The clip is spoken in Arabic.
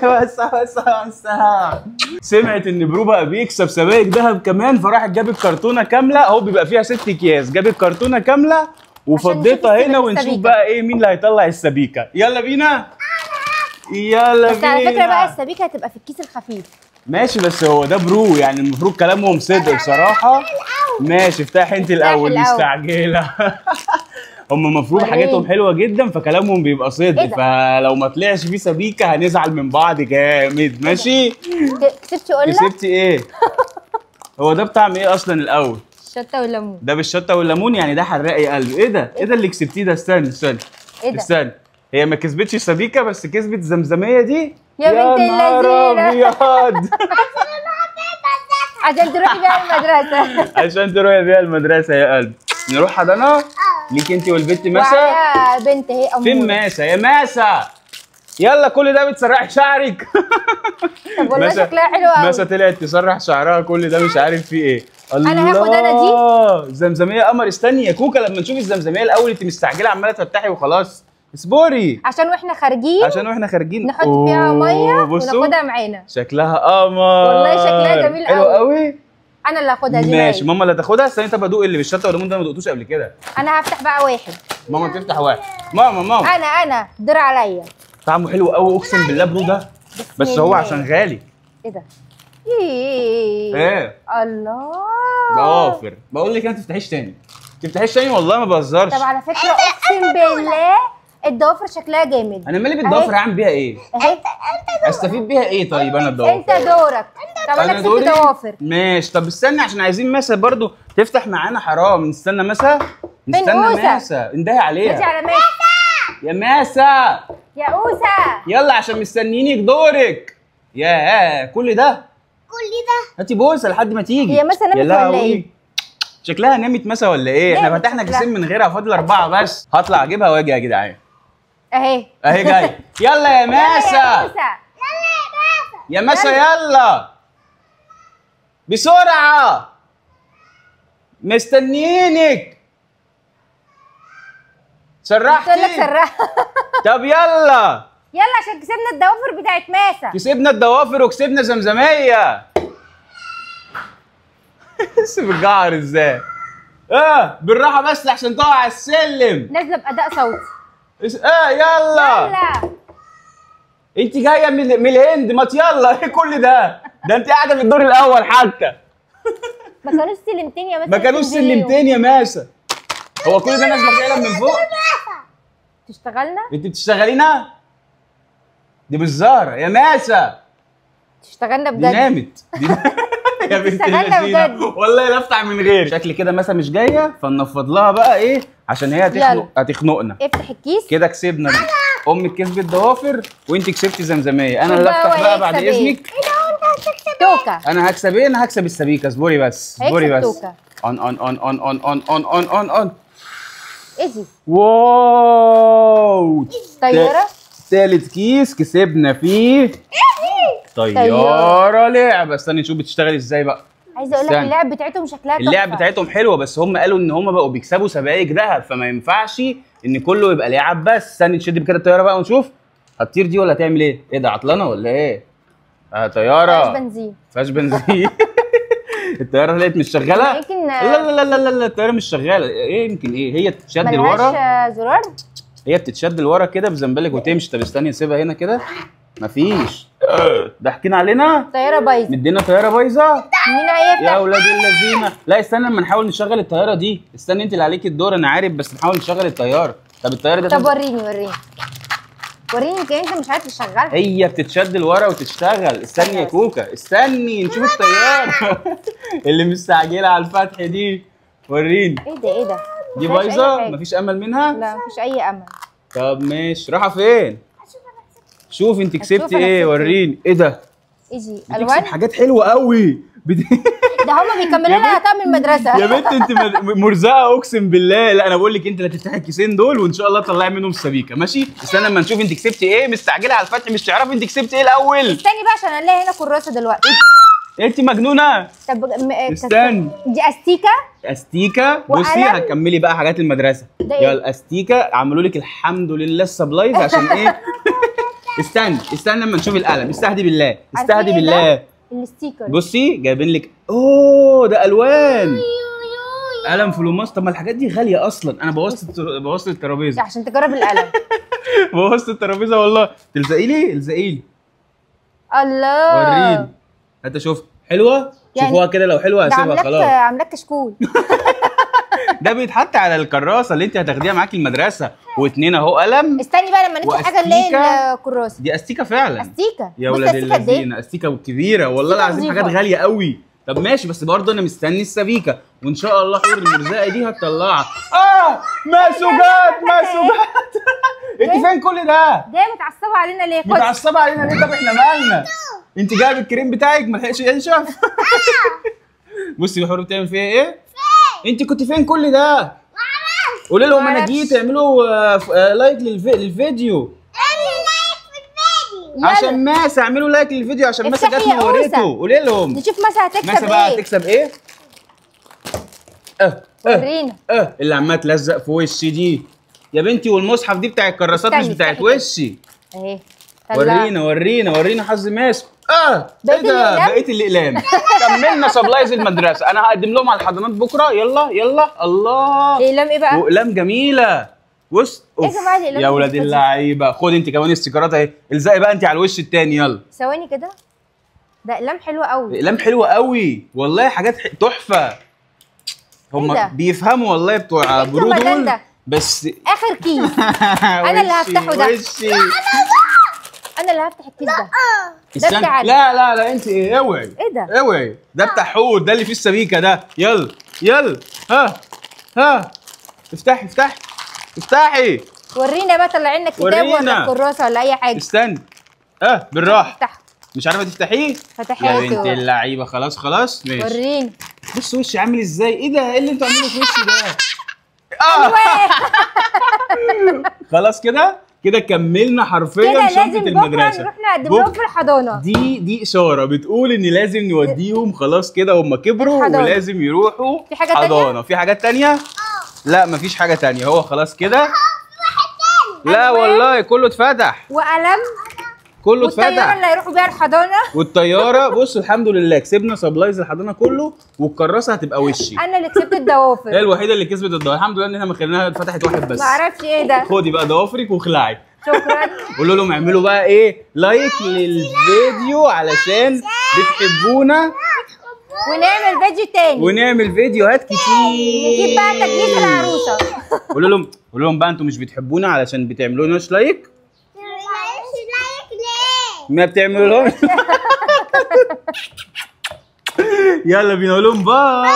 وسع. سمعت ان برو بقى بيكسب سبائك ذهب كمان، فراحت جابت كرتونه كامله اهو، بيبقى فيها 6 اكياس، جابت كرتونه كامله وفضيتها هنا ونشوف بقى ايه مين اللي هيطلع السبيكه. يلا بينا يلا بس بينا. على فكره بقى السبيكه هتبقى في الكيس الخفيف. ماشي بس هو ده برو يعني المفروض كلامهم صدق بصراحه. ماشي افتحي انت الاول مستعجله. هم المفروض حاجاتهم حلوه جدا فكلامهم بيبقى صدق، فلو ما طلعش فيه سبيكه هنزعل من بعض جامد. ماشي كسبتي قله؟ كسبتي ايه؟ هو ده بطعم ايه اصلا الاول؟ الشطه والليمون. ده بالشطه والليمون يعني ده حراق يا قلبي. ايه ده؟ ايه ده اللي كسبتيه ده؟ استني ايه ده؟ استني، هي ما كسبتش سبيكه بس كسبت زمزميه دي. يا بنت اللذينه ابيض. عشان تروحي بيها المدرسه. عشان تروحي بيها المدرسه يا قلبي. نروح حضانه ليك انت والبنت ماسه. يا بنت هي امور. فين ماسه يا ماسه؟ يلا كل ده بتسرحي شعرك. طب والله شكلها حلو قوي. ماسه طلعت تسرح شعرها كل ده مش عارف فيه ايه. انا هاخد انا دي زمزميه قمر. استني يا كوكا لما نشوف الزمزميه الاول، انت مستعجله عماله تفتحي وخلاص. اصبري عشان واحنا خارجين نحط فيها ميه وناخدها معانا. شكلها قمر والله شكلها جميل قوي. حلو قوي. انا اللي هاخدها دي. ماشي ماما اللي هتاخدها. استني طب ادوق اللي بالشطه والليمون ده، ما دقتوش قبل كده. انا هفتح بقى واحد. ماما تفتح واحد. ماما انا دور عليا. طعمه حلو قوي اقسم بالله برو ده، بس هو عشان غالي. ايه ده؟ ايه الله ضوافر. بقول لك ما تفتحيش تاني والله ما بهزرش. طب على فكره اقسم بالله الضوافر شكلها جامد. انا مالي بالضوافر؟ هعمل بيها ايه؟ اهي استفيد بيها ايه؟ طيب انا الضوافر انت دورك. طب انا كسبت ضوافر. ماشي طب استنى عشان عايزين مسا برضو تفتح معانا. حرام نستنى مسا. اندهي عليها. ماشي على ماسه يا ماسا يا اوسه. يلا عشان مستنيينك دورك. يا كل ده هاتي بوسه لحد ما تيجي. هي مسا نامت ولا ايه؟ شكلها نامت مسا ولا ايه؟ احنا فتحنا كيسين من غيرها، فاضل 4 بس. هطلع اجيبها واجي يا جدعان. اهي جاي. يلا يا ماسا. يا ماسا يلا بسرعه مستنيينك. سرحتي؟ طب يلا عشان كسبنا الضوافر بتاعت ماسا. كسبنا الضوافر وكسبنا زمزميه. بس بتجعر ازاي؟ بالراحه بس عشان تقع على السلم. نازله باداء صوتي. يلا انت جايه من الهند. ما يلا ايه كل ده انت قاعده في الدور الاول حتى. ما كانوش سلمتين يا ماسا. ما كانوش سلمتين يا ماسا. هو كل ده نازله فعلا من فوق؟ تشتغلنا؟ انت بتشتغلينا؟ دي بالزهره يا ماسا. تشتغلنا بجد. دي نامت. يا بنت اللذينه والله لا افتح من غير. شكل كده ماسا مش جايه فنفض لها بقى ايه عشان هي هتخنقنا. افتح الكيس كده كسبنا. امك كسبت ضوافر وانت كسبتي زمزميه. انا اللي افتح بقى بعد اذنك. ايه ده وانت هتكسب توكه. انا هكسب ايه؟ انا هكسب السبيكه. اصبري بس توكه. اون ايزي. واو طياره. تالت كيس كسبنا فيه طياره لعبه. استني نشوف بتشتغل ازاي بقى. عايزه اقول لك اللعب بتاعتهم شكلها تحفه. اللعب بتاعتهم حلوه بس هم قالوا ان هم بقوا بيكسبوا سبائك ذهب فما ينفعش ان كله يبقى لعب بس. استني نشد كده الطياره بقى ونشوف هتطير دي ولا هتعمل ايه. ايه ده عطلانه ولا ايه؟ طياره فيهاش بنزين. الطياره طلعت مش شغاله. يمكن لا الطياره مش شغاله. ايه يمكن ايه؟ هي بتتشد لورا. ملهاش زرار. هي بتتشد لورا كده بزنبلك وتمشي. طب استني نسيبها هنا كده. مفيش. ضاحكين علينا. طياره بايظه. مدينا طياره بايظه. مين هيفتح؟ يا ولاد اللذينه. لا استنى لما نحاول نشغل الطياره دي. استني انت اللي عليكي الدور انا عارف بس نحاول نشغل الطياره. طب الطياره دي طب وريني يمكن انت مش عارف تشغلها. هي بتتشد لورا وتشتغل. استني يا كوكا استني نشوف الطياره. اللي مستعجله على الفتح دي. وريني. ايه ده دي بايظه مفيش امل منها. لا مفيش اي امل. طب ماشي رايحه فين؟ شوف انت كسبتي ايه. وريني. ايه ده؟ ايجي الوان حاجات حلوه قوي. ده هما بيكملوا لنا طقم المدرسه. يا بنت انت مرزقه اقسم بالله. لا انا بقول لك انت اللي هتفتحي الكيسين دول وان شاء الله تطلعي منهم السبيكه. ماشي استنى اما نشوف انت كسبتي ايه. مستعجله على الفتح مش تعرفي انت كسبتي ايه الاول. استني بقى عشان الاقي هنا كراسه دلوقتي. انت مجنونه. طب استني. دي استيكه بصي هتكملي بقى حاجات المدرسه. يلا استيكه عملوا لك الحمد لله السبلايز عشان ايه. استنى استنى لما نشوف القلم، استهدي بالله عارفين استهدي إيه بالله. ده؟ الستيكر. بصي جايبين لك، اوه ده الوان قلم فلوماس. طب ما الحاجات دي غاليه اصلا. انا بوظت الترابيزه عشان تجرب القلم. بوظت الترابيزه والله. تلزقي لي الزقي لي. الله. وريني انت شوف حلوه. يعني شوفوها كده، لو حلوه ده هسيبها خلاص. عاملاك كشكول. ده بيتحط على الكراسه اللي انت هتاخديها معاكي المدرسه. واتنين اهو قلم. استني بقى لما نفتح حاجه اللي هي الكراسه. دي استيكه فعلا. استيكه يا بص ولاد استيكه قد ايه؟ اللذينه، استيكه كبيره والله استيكة العظيم. نظيفة. حاجات غاليه قوي. طب ماشي، بس برضه انا مستني السبيكه، وان شاء الله حور المرزقه دي هتطلعها. مسوجات مسوجات. انت فين كل ده؟ ده متعصبه علينا ليه؟ خد. متعصبه علينا ليه؟ طب احنا مالنا؟ انت جايب الكريم بتاعك ما لحقش ينشف. بصي يا حور بتعمل فيها ايه؟ انت كنت فين كل ده؟ قولي لهم انا جيت اعملوا لايك للفيديو. يلا. عشان ماسة اعملوا لايك للفيديو عشان ماسة افتحي جت يا نورته. أوسة. قولي لهم نشوف ماسة هتكسب ماسة بقى ايه؟ هتكسب ايه؟ ورينا. اللي عماله تلزق في وشي دي يا بنتي، والمصحف دي بتاع الكراسات مش استني، بتاعت استني. وشي. اهي طلع. ورينا حظ ماسك. ايه بقيت ده؟ الأقلام؟ بقيت الاقلام. كملنا سبلايز المدرسه. انا هقدم لهم على الحضانات بكره. يلا يلا. الله اقلام ايه بقى؟ واقلام جميله. بص ايه يا جماعه الأقلام يا دي ولاد بتتكسر؟ اللعيبه. خد انت كمان السيجارات اهي. الزقي بقى انت على الوش التاني. يلا ثواني كده. ده اقلام حلوه قوي. اقلام حلوه قوي والله. حاجات تحفه. هم ده؟ بيفهموا والله بتوع إيه برو الجمدان دول. ده؟ بس اخر كيس. أنا اللي هفتحه ده. وشي. انا اللي هفتح الكيس ده. استنى. بتاعك. لا انت ايه؟ اوعي ايه ده؟ اوعي. ده بتاع حوت، ده اللي فيه السبيكه ده. يلا يلا. ها افتحي. ورينا بقى، طلع لنا كتاب ورينا. ولا كراسه ولا اي حاجه. استني. بالراحه. افتح. مش عارفه تفتحيه؟ فتحته. يا بنت اللعيبه. خلاص ماشي. ورينا. بص وشي عامل ازاي. ايه ده؟ ايه اللي انتوا عاملينه في وشي ده؟ خلاص كده كملنا حرفيا كده شنطه لازم بكره المدرسه. نروح نقدم لهم في الحضانه. دي اشاره بتقول ان لازم نوديهم. خلاص كده هم كبروا الحضانة. ولازم يروحوا في حاجة حضانه. تانية؟ في حاجات تانية؟ لا مفيش حاجه تانية. هو خلاص كده. لا والله كله اتفتح. وقلم. كله والطياره اتفتح. اللي هيروحوا بيها الحضانه. والطياره. بص الحمد لله كسبنا سبلايز الحضانه كله. والكراسه هتبقى وشي. انا اللي كسبت هي الضوافر. الوحيده اللي كسبت الضوافر. الحمد لله ان احنا مخليناها فتحت واحد بس. ما اعرفش ايه ده. خدي بقى ضوافرك واخلعي. شكرا. قولوا لهم اعملوا بقى ايه لايك للفيديو علشان بتحبونا. ونعمل فيديو تاني. ونعمل فيديوهات كتير. نجيب بقى تجهيز العروسه. قولوا لهم بقى انتوا مش بتحبونا علشان بتعملوا لناش لايك. ما بتعملوا لهم. يلا بينا. قول لهم باي.